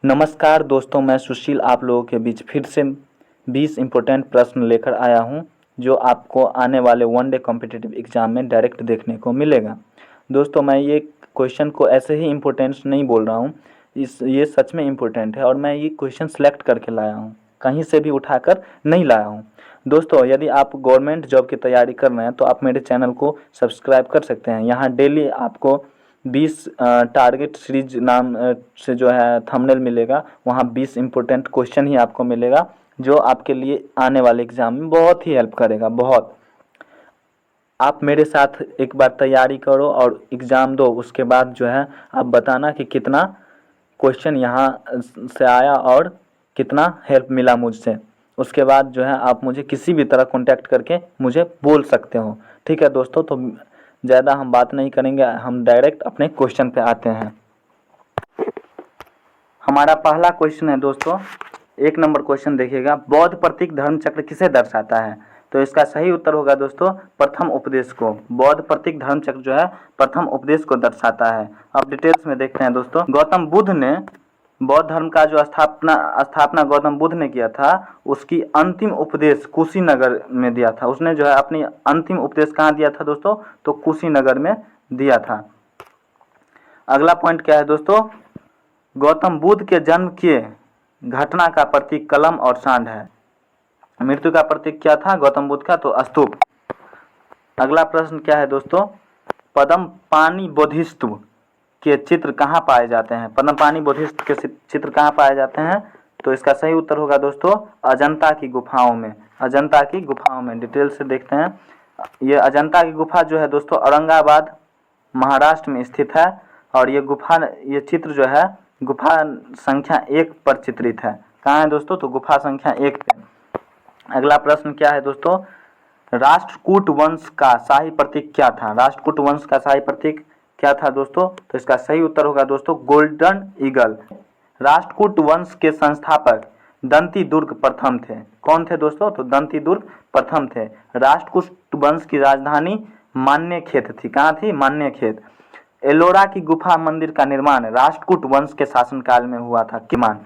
नमस्कार दोस्तों, मैं सुशील आप लोगों के बीच फिर से 20 इम्पोर्टेंट प्रश्न लेकर आया हूं, जो आपको आने वाले वन डे कॉम्पिटिटिव एग्ज़ाम में डायरेक्ट देखने को मिलेगा। दोस्तों, मैं ये क्वेश्चन को ऐसे ही इम्पोर्टेंस नहीं बोल रहा हूं, ये सच में इम्पोर्टेंट है और मैं ये क्वेश्चन सेलेक्ट करके लाया हूं, कहीं से भी उठाकर नहीं लाया हूं। दोस्तों, यदि आप गवर्नमेंट जॉब की तैयारी कर रहे हैं तो आप मेरे चैनल को सब्सक्राइब कर सकते हैं। यहाँ डेली आपको 20 टारगेट सीरीज नाम से जो है थंबनेल मिलेगा, वहाँ 20 इम्पोर्टेंट क्वेश्चन ही आपको मिलेगा, जो आपके लिए आने वाले एग्ज़ाम में बहुत ही हेल्प करेगा। बहुत आप मेरे साथ एक बार तैयारी करो और एग्ज़ाम दो, उसके बाद जो है आप बताना कि कितना क्वेश्चन यहाँ से आया और कितना हेल्प मिला मुझसे। उसके बाद जो है आप मुझे किसी भी तरह कांटेक्ट करके मुझे बोल सकते हो। ठीक है दोस्तों, तो ज़्यादा हम बात नहीं करेंगे, हम डायरेक्ट अपने क्वेश्चन पे आते हैं। हमारा पहला क्वेश्चन है दोस्तों, 1 नंबर क्वेश्चन देखिएगा। बौद्ध प्रतीक धर्म चक्र किसे दर्शाता है? तो इसका सही उत्तर होगा दोस्तों प्रथम उपदेश को। बौद्ध प्रतीक धर्म चक्र जो है प्रथम उपदेश को दर्शाता है। अब डिटेल्स में देखते हैं दोस्तों। गौतम बुद्ध ने बौद्ध धर्म का जो स्थापना गौतम बुद्ध ने किया था, उसकी अंतिम उपदेश कुशीनगर में दिया था। उसने जो है अपनी अंतिम उपदेश कहाँ दिया था दोस्तों? तो कुशीनगर में दिया था। अगला पॉइंट क्या है दोस्तों? गौतम बुद्ध के जन्म के घटना का प्रतीक कलम और सांड है। मृत्यु का प्रतीक क्या था गौतम बुद्ध का? तो स्तूप। अगला प्रश्न क्या है दोस्तों? पद्मपाणि बोधिसत्व के चित्र कहाँ पाए जाते हैं? पद्मपाणि बोधिसत्व के चित्र कहाँ पाए जाते हैं? तो इसका सही उत्तर होगा दोस्तों अजंता की गुफाओं में। अजंता की गुफाओं में। डिटेल से देखते हैं। ये अजंता की गुफा जो है दोस्तों औरंगाबाद महाराष्ट्र में स्थित है, और ये चित्र जो है गुफा संख्या 1 पर चित्रित है। कहाँ है दोस्तों? तो गुफा संख्या 1 पे। अगला प्रश्न क्या है दोस्तों? राष्ट्रकूट वंश का शाही प्रतीक क्या था? राष्ट्रकूट वंश का शाही प्रतीक क्या था दोस्तों? तो इसका सही उत्तर होगा दोस्तों गोल्डन ईगल। राष्ट्रकूट वंश के संस्थापक दंती दुर्ग प्रथम थे। कौन थे दोस्तों? तो दंती दुर्ग प्रथम थे। राष्ट्रकूट वंश की राजधानी मान्यखेत थी। कहाँ थी? मान्यखेत। एलोरा की गुफा मंदिर का निर्माण राष्ट्रकूट वंश के शासनकाल में हुआ था। किमान।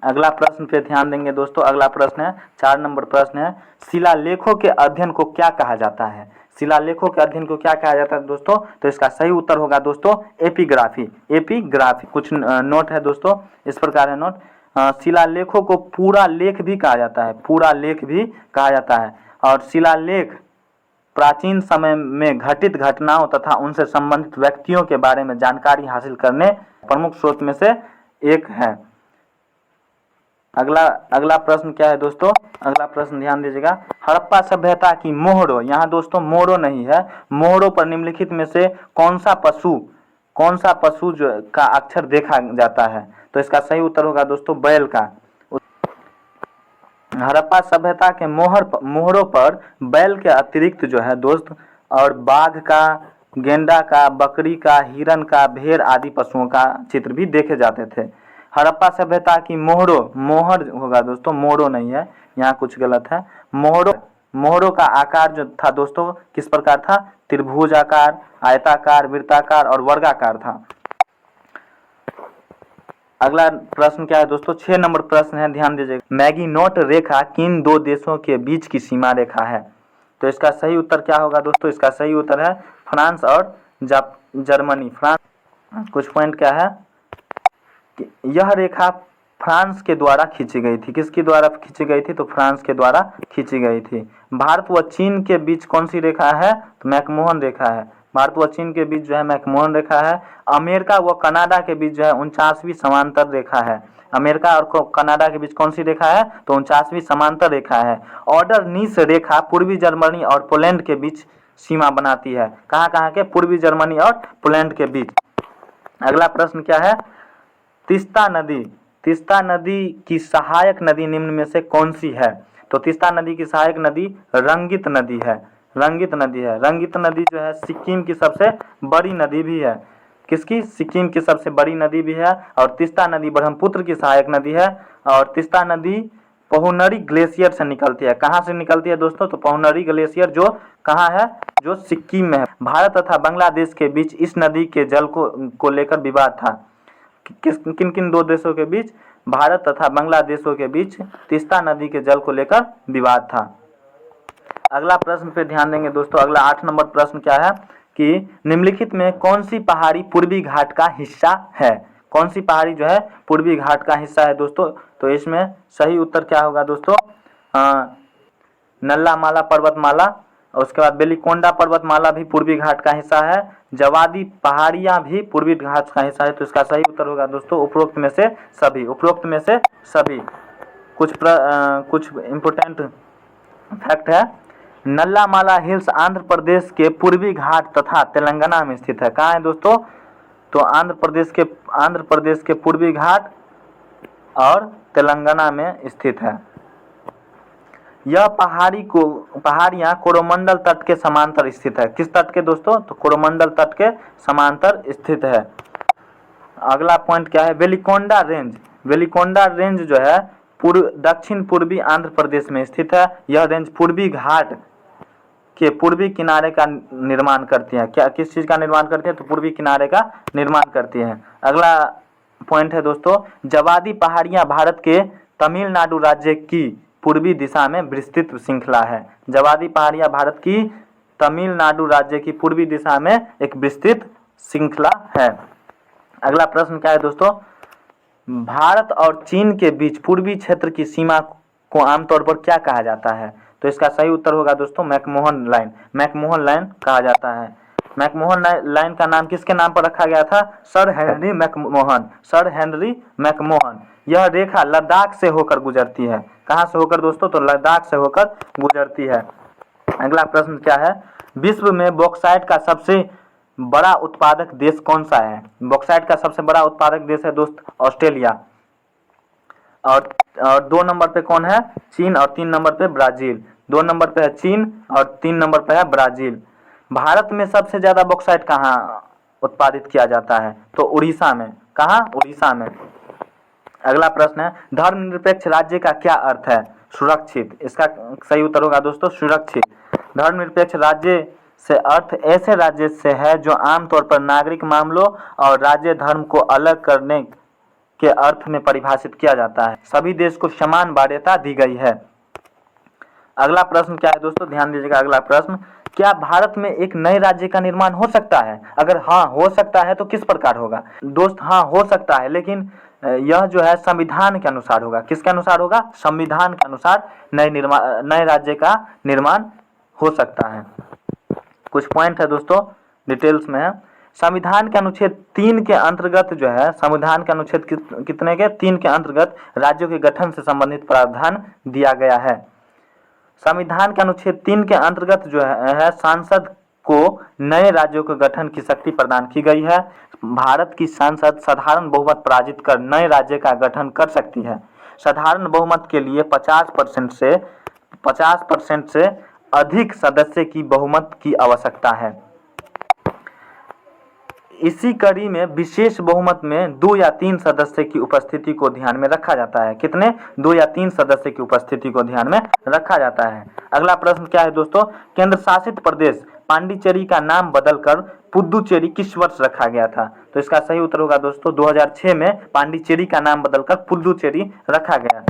अगला प्रश्न पे ध्यान देंगे दोस्तों। अगला प्रश्न है 4 नंबर प्रश्न है, शिलालेखों के अध्ययन को क्या कहा जाता है? शिलालेखों के अध्ययन को क्या कहा जाता है दोस्तों? तो इसका सही उत्तर होगा दोस्तों एपिग्राफी। एपिग्राफी। कुछ नोट है दोस्तों, इस प्रकार है नोट। शिलालेखों को पूरा लेख भी कहा जाता है। पूरा लेख भी कहा जाता है। और शिलालेख प्राचीन समय में घटित घटनाओं तथा उनसे संबंधित व्यक्तियों के बारे में जानकारी हासिल करने प्रमुख स्रोत में से एक है। अगला प्रश्न क्या है दोस्तों? अगला प्रश्न ध्यान दीजिएगा। हड़प्पा सभ्यता की मोहरों, यहाँ दोस्तों मोहरों नहीं है, मोहरों पर निम्नलिखित में से कौन सा पशु जो का अक्षर देखा जाता है? तो इसका सही उत्तर होगा दोस्तों बैल का। हड़प्पा सभ्यता के मोहरों पर बैल के अतिरिक्त जो है दोस्त और बाघ का, गेंडा का, बकरी का, हिरन का, भेड़ आदि पशुओं का चित्र भी देखे जाते थे। हड़प्पा सभ्यता की मोहर होगा दोस्तों, मोहरों नहीं है, यहाँ कुछ गलत है। मोहरों का आकार जो था दोस्तों किस प्रकार था? त्रिभुज आकार, आयताकार, वृत्ताकार और वर्गाकार था। अगला प्रश्न क्या है दोस्तों? 6 नंबर प्रश्न है, ध्यान दीजिएगा। मैगिनोट रेखा किन 2 देशों के बीच की सीमा रेखा है? तो इसका सही उत्तर क्या होगा दोस्तों? इसका सही उत्तर है फ्रांस और जर्मनी। फ्रांस। कुछ पॉइंट क्या है कि यह रेखा फ्रांस के द्वारा खींची गई थी। किसके द्वारा खींची गई थी? तो फ्रांस के द्वारा खींची गई थी। भारत व चीन के बीच कौन सी रेखा है? तो मैकमोहन रेखा है। भारत व चीन के बीच जो है मैकमोहन रेखा है। अमेरिका व कनाडा के बीच जो है 49वीं समांतर रेखा है। अमेरिका और कनाडा के बीच कौन सी रेखा है? तो 49वीं समांतर रेखा है। ऑर्डर नीस रेखा पूर्वी जर्मनी और पोलैंड के बीच सीमा बनाती है। कहाँ कहाँ के? पूर्वी जर्मनी और पोलैंड के बीच। अगला प्रश्न क्या है? तीस्ता नदी की सहायक नदी निम्न में से कौन सी है? तो तीस्ता नदी की सहायक नदी रंगित नदी है। रंगित नदी जो है सिक्किम की सबसे बड़ी नदी भी है। किसकी? सिक्किम की सबसे बड़ी नदी भी है। और तीस्ता नदी ब्रह्मपुत्र की सहायक नदी है। और तीस्ता नदी पहुनरी ग्लेशियर से निकलती है। कहाँ से निकलती है दोस्तों? तो पहुनरी ग्लेशियर जो कहाँ है? जो सिक्किम में है। भारत तथा बांग्लादेश के बीच इस नदी के जल को लेकर विवाद था। किन किन दो देशों के बीच? भारत तथा बांग्लादेशों के बीच तीस्ता नदी के जल को लेकर विवाद था। अगला प्रश्न पे ध्यान देंगे दोस्तों। अगला 8 नंबर प्रश्न क्या है कि निम्नलिखित में कौन सी पहाड़ी पूर्वी घाट का हिस्सा है? कौन सी पहाड़ी जो है पूर्वी घाट का हिस्सा है दोस्तों? तो इसमें सही उत्तर क्या होगा दोस्तों? नल्ला माला पर्वतमाला, और उसके बाद बेलिकोंडा पर्वतमाला भी पूर्वी घाट का हिस्सा है। जवादी पहाड़ियां भी पूर्वी घाट का हिस्सा है। तो इसका सही उत्तर होगा दोस्तों उपरोक्त में से सभी। उपरोक्त में से सभी। कुछ इम्पोर्टेंट फैक्ट है। नल्ला माला हिल्स आंध्र प्रदेश के पूर्वी घाट तथा तेलंगाना में स्थित है। कहाँ है दोस्तों? तो आंध्र प्रदेश के पूर्वी घाट और तेलंगाना में स्थित है। यह पहाड़ियां कोरोमंडल तट के समांतर स्थित है। किस तट के दोस्तों? तो कोरोमंडल तट के समांतर स्थित है। अगला पॉइंट क्या है? वेलिकोंडा रेंज जो है दक्षिण पूर्वी आंध्र प्रदेश में स्थित है। यह रेंज पूर्वी घाट के पूर्वी किनारे का निर्माण करती है। क्या किस चीज का निर्माण करती है? तो पूर्वी किनारे का निर्माण करती है। अगला पॉइंट है दोस्तों, जवादी पहाड़ियां भारत के तमिलनाडु राज्य की पूर्वी दिशा में विस्तृत श्रृंखला है। जवादी पहाड़ियां भारत की तमिलनाडु राज्य की पूर्वी दिशा में एक विस्तृत श्रृंखला है। अगला प्रश्न क्या है दोस्तों? भारत और चीन के बीच पूर्वी क्षेत्र की सीमा को आमतौर पर क्या कहा जाता है? तो इसका सही उत्तर होगा दोस्तों मैकमोहन लाइन कहा जाता है। मैकमोहन लाइन का नाम किसके नाम पर रखा गया था? Sir Henry McMahon. यह रेखा लद्दाख से होकर गुजरती है। कहाँ से होकर दोस्तों? तो लद्दाख से होकर गुजरती है। अगला प्रश्न क्या है? विश्व में बॉक्साइट का सबसे बड़ा उत्पादक देश कौन सा है? बॉक्साइट का सबसे बड़ा उत्पादक देश है दोस्त ऑस्ट्रेलिया। और 2 नंबर पे कौन है? चीन, और 3 नंबर पे ब्राजील। 2 नंबर पे है चीन और 3 नंबर पे है ब्राजील। भारत में सबसे ज्यादा बॉक्साइट कहाँ उत्पादित किया जाता है? तो उड़ीसा में। कहाँ? उड़ीसा में। अगला प्रश्न है, धर्मनिरपेक्ष राज्य का क्या अर्थ है? सुरक्षित। इसका सही उत्तर होगा दोस्तों सुरक्षित। धर्मनिरपेक्ष राज्य से अर्थ ऐसे राज्य से है जो आमतौर पर नागरिक मामलों और राज्य धर्म को अलग करने के अर्थ में परिभाषित किया जाता है। सभी देश को समान वरीयता दी गई है। अगला प्रश्न क्या है दोस्तों? ध्यान दीजिएगा। अगला प्रश्न, क्या भारत में एक नए राज्य का निर्माण हो सकता है? अगर हाँ हो सकता है तो किस प्रकार होगा? दोस्त हाँ हो सकता है, लेकिन यह जो है संविधान के अनुसार होगा। किसके अनुसार होगा? संविधान के अनुसार नए राज्य का निर्माण हो सकता है। कुछ पॉइंट है दोस्तों डिटेल्स में है। संविधान के अनुच्छेद 3 के अंतर्गत जो है, संविधान के अनुच्छेद कितने के? 3 के अंतर्गत राज्यों के गठन से संबंधित प्रावधान दिया गया है। संविधान के अनुच्छेद 3 के अंतर्गत जो है सांसद को नए राज्यों के गठन की शक्ति प्रदान की गई है। भारत की संसद साधारण बहुमत पराजित कर नए राज्य का गठन कर सकती है। साधारण बहुमत के लिए 50% से अधिक सदस्य की बहुमत की आवश्यकता है। इसी कड़ी में विशेष बहुमत में 2 या 3 सदस्य की उपस्थिति को ध्यान में रखा जाता है। कितने? 2 या 3 सदस्य की उपस्थिति को ध्यान में रखा जाता है। अगला प्रश्न क्या है दोस्तों? केंद्र शासित प्रदेश पांडिचेरी का नाम बदलकर पुदुचेरी किस वर्ष रखा गया था? तो इसका सही उत्तर होगा दोस्तों 2006 में पांडिचेरी का नाम बदलकर पुदुचेरी रखा गया।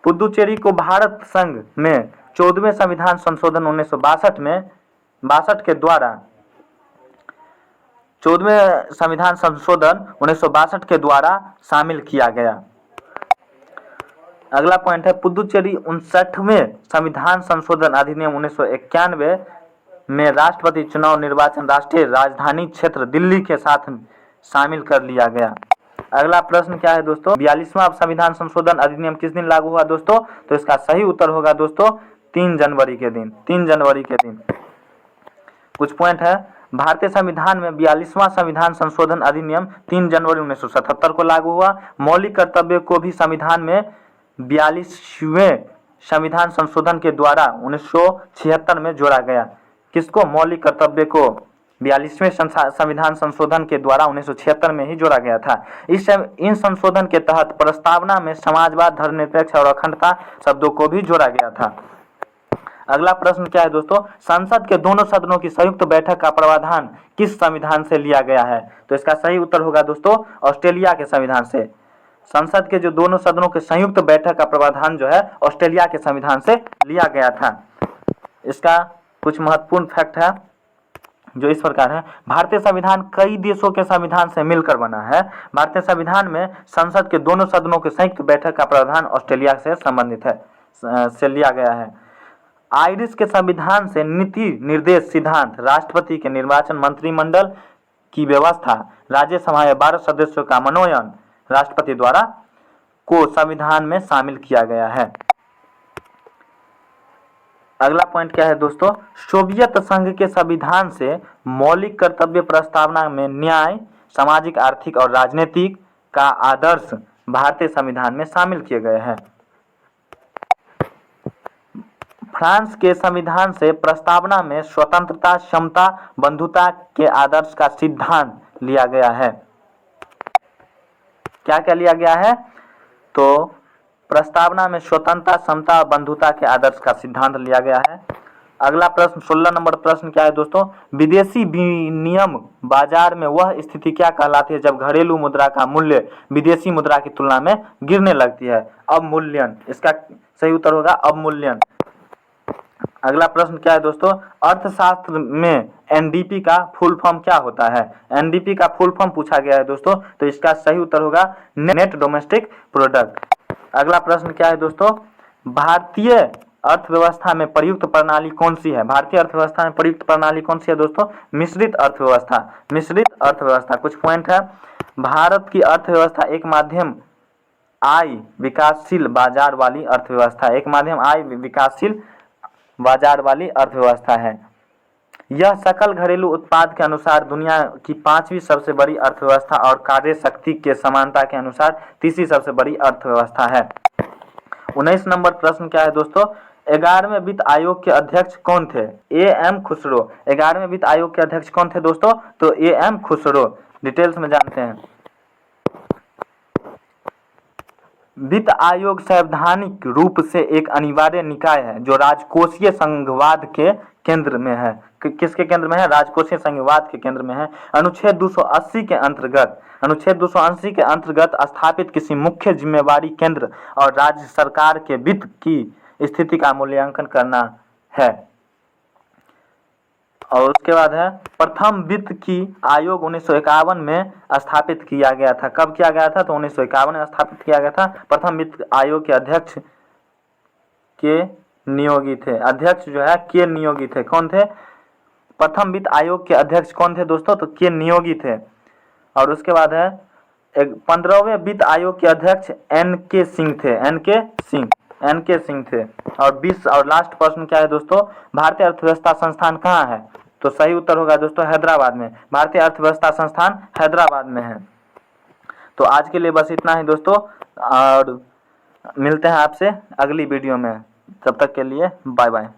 पुदुचेरी को भारत संघ में 14वें संविधान संशोधन 1962 के द्वारा 14वें संविधान संशोधन 1962 के द्वारा शामिल किया गया। अगला पॉइंट है, पुदुचेरी 59वें संविधान संशोधन अधिनियम 1991 में राष्ट्रपति चुनाव निर्वाचन राष्ट्रीय राजधानी क्षेत्र दिल्ली के साथ शामिल कर लिया गया। अगला प्रश्न क्या है दोस्तों? 42वां संविधान संशोधन अधिनियम किस दिन लागू हुआ दोस्तों? तो इसका सही उत्तर होगा दोस्तों 3 जनवरी के दिन। कुछ पॉइंट है, भारतीय संविधान में 42वां संविधान संशोधन अधिनियम 3 जनवरी 1977 को लागू हुआ। मौलिक कर्तव्य को भी संविधान में 42वें संविधान संशोधन के द्वारा 1976 में जोड़ा गया। किसको? मौलिक कर्तव्य को 42वें संविधान संशोधन के द्वारा 1976 में ही जोड़ा गया था। इन संशोधन के तहत प्रस्तावना में समाजवाद, धर्मनिरपेक्ष और अखंडता शब्दों को भी जोड़ा गया था। अगला प्रश्न क्या है दोस्तों, संसद के दोनों सदनों की संयुक्त बैठक का प्रावधान किस संविधान से लिया गया है? तो इसका सही उत्तर होगा दोस्तों ऑस्ट्रेलिया के संविधान से। संसद के जो दोनों सदनों के संयुक्त बैठक का प्रावधान जो है ऑस्ट्रेलिया के संविधान से लिया गया था। इसका कुछ महत्वपूर्ण फैक्ट है जो इस प्रकार है, भारतीय संविधान कई देशों के संविधान से मिलकर बना है। भारतीय संविधान में संसद के दोनों सदनों के संयुक्त बैठक का प्रावधान ऑस्ट्रेलिया से संबंधित है, से लिया गया है। आयरिश के संविधान से नीति निर्देश सिद्धांत, राष्ट्रपति के निर्वाचन, मंत्रिमंडल की व्यवस्था, राज्यसभा में 12 सदस्यों का मनोनयन राष्ट्रपति द्वारा को संविधान में शामिल किया गया है। अगला पॉइंट क्या है दोस्तों, सोवियत संघ के संविधान से मौलिक कर्तव्य प्रस्तावना में न्याय, सामाजिक, आर्थिक और राजनीतिक का आदर्श भारतीय संविधान में शामिल किए गए हैं। फ्रांस के संविधान से प्रस्तावना में स्वतंत्रता, समता, बंधुता के आदर्श का सिद्धांत लिया गया है। क्या क्या लिया गया है? तो प्रस्तावना में स्वतंत्रता, समता और बंधुता के आदर्श का सिद्धांत लिया गया है। अगला प्रश्न 16 नंबर प्रश्न क्या है दोस्तों, विदेशी विनिमय बाजार में वह स्थिति क्या कहलाती है जब घरेलू मुद्रा का मूल्य विदेशी मुद्रा की तुलना में गिरने लगती है? अवमूल्यन। इसका सही उत्तर होगा अवमूल्यन। अगला प्रश्न क्या है दोस्तों, अर्थशास्त्र में एनडीपी का फुल फॉर्म क्या होता है? एनडीपी का फुल फॉर्म पूछा गया है दोस्तों, तो इसका सही उत्तर होगा नेट डोमेस्टिक प्रोडक्ट। अगला प्रश्न क्या है दोस्तों, भारतीय अर्थव्यवस्था में प्रयुक्त प्रणाली कौन सी है? भारतीय अर्थव्यवस्था में प्रयुक्त प्रणाली कौन सी है दोस्तों? मिश्रित अर्थव्यवस्था। मिश्रित अर्थव्यवस्था। कुछ पॉइंट है, भारत की अर्थव्यवस्था एक माध्यम आय विकासशील बाजार वाली अर्थव्यवस्था, एक माध्यम आय विकासशील बाजार वाली अर्थव्यवस्था है। यह सकल घरेलू उत्पाद के अनुसार दुनिया की 5वीं सबसे बड़ी अर्थव्यवस्था और कार्य शक्ति के समानता के अनुसार 3री सबसे बड़ी अर्थव्यवस्था है। 19 नंबर प्रश्न क्या है दोस्तों, 11वें वित्त आयोग के अध्यक्ष कौन थे? A.M. खुसरो। 11वें वित्त आयोग के अध्यक्ष कौन थे दोस्तों? तो A.M. खुसरो। डिटेल्स में जानते हैं। वित्त आयोग संवैधानिक रूप से एक अनिवार्य निकाय है जो राजकोषीय संघवाद के केंद्र में है। किसके केंद्र में है? राजकोषीय संघवाद के केंद्र में है। अनुच्छेद 280 के अंतर्गत स्थापित किसी मुख्य जिम्मेवारी केंद्र और राज्य सरकार के वित्त की स्थिति का मूल्यांकन करना है। और उसके बाद है प्रथम वित्त की आयोग 1951 में स्थापित किया गया था। कब किया गया था? तो 1951 में स्थापित किया गया था। प्रथम वित्त आयोग के अध्यक्ष के नियोगी थे। अध्यक्ष जो है के नियोगी थे। कौन थे? प्रथम वित्त आयोग के अध्यक्ष कौन थे दोस्तों? तो के नियोगी थे। और उसके बाद है 15वें वित्त आयोग के अध्यक्ष एन.के. सिंह थे। एन.के. सिंह थे। और 20 और लास्ट प्रश्न क्या है दोस्तों, भारतीय अर्थव्यवस्था संस्थान कहाँ है? तो सही उत्तर होगा दोस्तों हैदराबाद में। भारतीय अर्थव्यवस्था संस्थान हैदराबाद में है। तो आज के लिए बस इतना ही दोस्तों, और मिलते हैं आपसे अगली वीडियो में। तब तक के लिए बाय बाय।